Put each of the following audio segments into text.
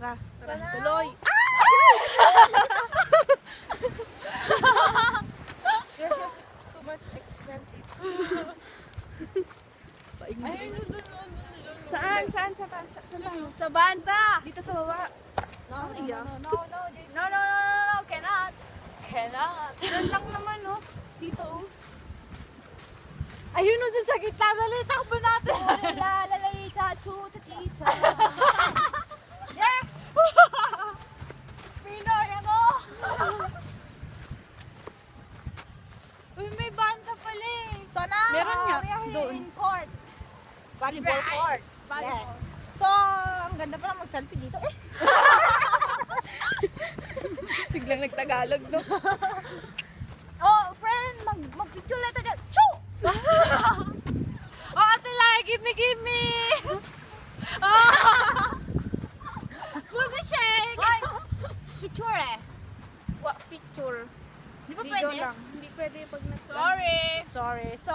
Tara, tuloy. Your shoes is too much expensive. Saan? Saan tayo? Sa banda! Dito sa baba. No, Cannot! Cannot. Yan lang naman, oh. Dito, oh. Ayun, oh, dun sa gitna. Dali, takbo natin. Lalalita, tutatita. Yeah! Pinoy ako! Uy, may banda pala eh. So now, Meron nga, we are doon. in court. Volleyball court. Yeah. So, ang ganda pala mag-selfie dito. Eh, Biglang nagtagalog, no? oh, friend, mag-picture lang tayo. Choo! Oh, ate lang, give me! Buti shake! Hoy, picture eh. What picture? Di ba Video pwede? lang. Hindi pwede pag nasa... Sorry. So,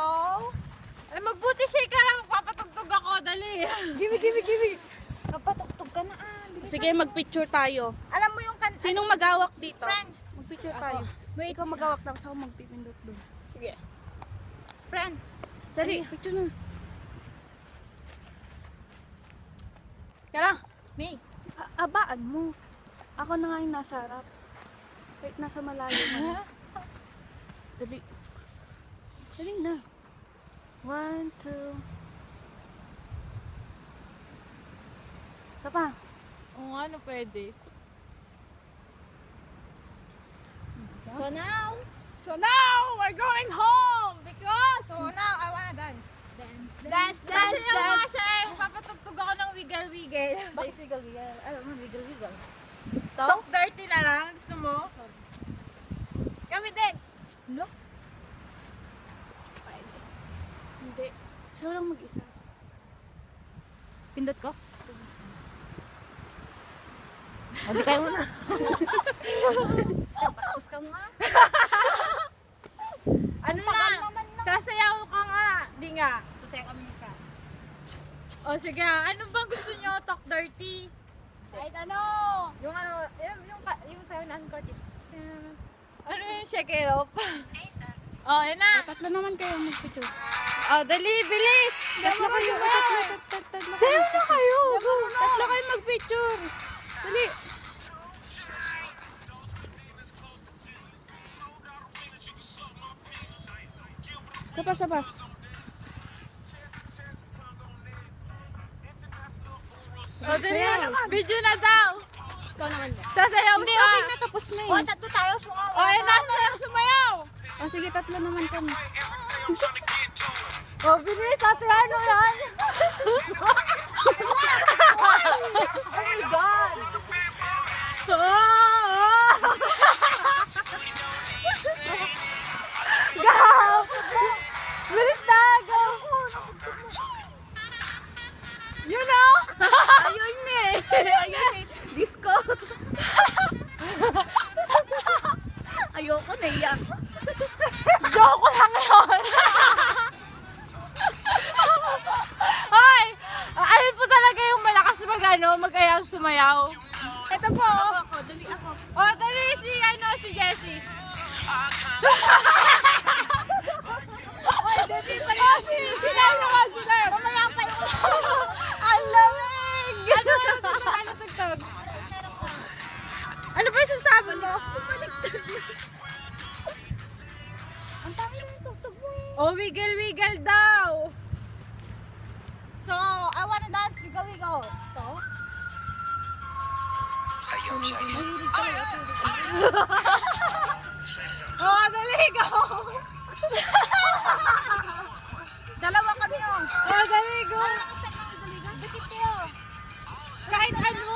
Ay, magbuti shake ka lang. Magpapatugtog ako. Dali. Give. Kapatugtog ka na. Sige, magpicture tayo. alam mo yung Sinong magawak dito? Friend. Magpicture tayo. May ikaw magawak tapos ako magpipindot doon. Sige. Friend. Dali, picture na. Tara! Me. Abaan mo. Ako na nga yung nasa harap. Kahit nasa malayo mo. Dali. Dali na. 1, 2. Isa pa. Oo nga, ano pwede? So now, So now, we're going home! Because... I wanna dance. Dance! siya eh. Papatugtog ako ng wiggle-wiggle. Bakit wiggle-wiggle? Alam mo, wiggle-wiggle. So, Talk dirty na lang. Gusto mo? Kami din! look. Hindi. Siya lang mag-isa. Pindot ko? Hindi kayo muna. Pastos ka nga. Ano na? Sasayaw ka nga. Di nga. Sasaya kami ni Franz. O sige, ano bang gusto nyo? Talk dirty? Kahit ano! Yung ano, yung sayo na Curtis. Ano yung shake it off? Oh, yun na. Tatlo naman kayo mag-picture. Oh, dali, bilis. Tatlo kayo! Tatlo Tatlo kayo. Tatlo kayo mag-picture! Dali. Sapa. Oh, dali. Video na daw. Ikaw naman ba? Sasayaw Hindi, ka. okay na. Tapos na Oh, eh. tatlo tayo. Sumawa. Oh, yun na. Sayaw, sumayaw. O sige, tatlo naman kami. Oh, bilis. Ate, ano yan? Oh my God! Go! Bilis na! Go! You know? Ayun eh! Ayun eh! Disco! Ayoko na iyak. Joke lang yun! Hoy! Ayun po talaga yung malakas mag-ayang sumayaw. Ito po. Ako, dali ako. Oh, dali si Jessie. Oh, sila. Mamaya pa yung... Ang lamig! Ano tugtog? Ano ba yung sasabi mo? Ang tayo na yung tugtog mo eh. Oh, wiggle daw. So, I wanna dance. Wiggle. So, Oh, dali, go. dalawa kami oh. Oh, dali, go. Dikit kayo. Kahit ano.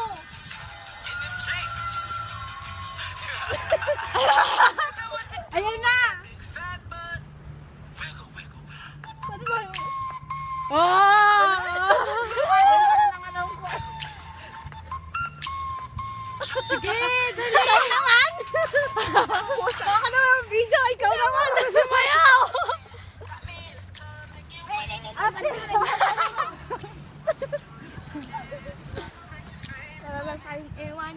Ayan na. Pwede ba yung... Oh! Sige, dali. Ikaw naman! Baka ka naman ang video. Ikaw naman! Sumayaw. Tara lang tayo Ewan.